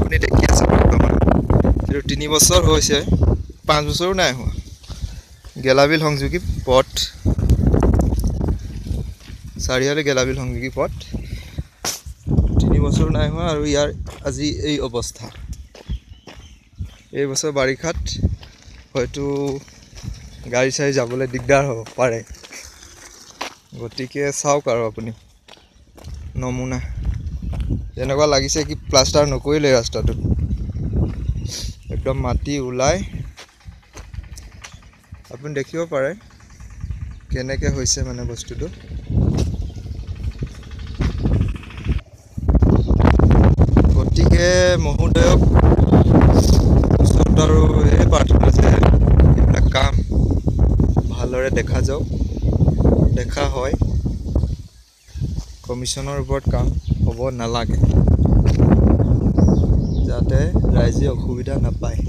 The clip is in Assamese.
আপুনি দেখি আছে বৰ্তমান এইটো 3 বছৰ হৈছে, 5 বছৰো নাই হোৱা। গেলাবিল সংযোগী পথ, চাৰিআলি গেলাবিল সংযোগী পথ 3 বছৰ নাই হোৱা আৰু ইয়াৰ আজি এই অৱস্থা। এই বছৰ বাৰিষাত হয়তো গাড়ী চাড়ী যাবলৈ দিগদাৰ হ'ব পাৰে, গতিকে চাওক আৰু আপুনি নমুনা তেনেকুৱা লাগিছে কি প্লাষ্টাৰ নকৰিলে ৰাস্তাটোত, একদম মাটি ওলাই আপুনি দেখিব পাৰে কেনেকৈ হৈছে মানে বস্তুটো। গতিকে মহোদয়ক ওচৰত আৰু এই প্ৰাৰ্থনা যে এইবিলাক কাম ভালদৰে দেখা যাওক, দেখা হয়, কমিশ্যনৰ ওপৰত কাম হ'ব নালাগে যাতে ৰাইজে অসুবিধা নাপায়।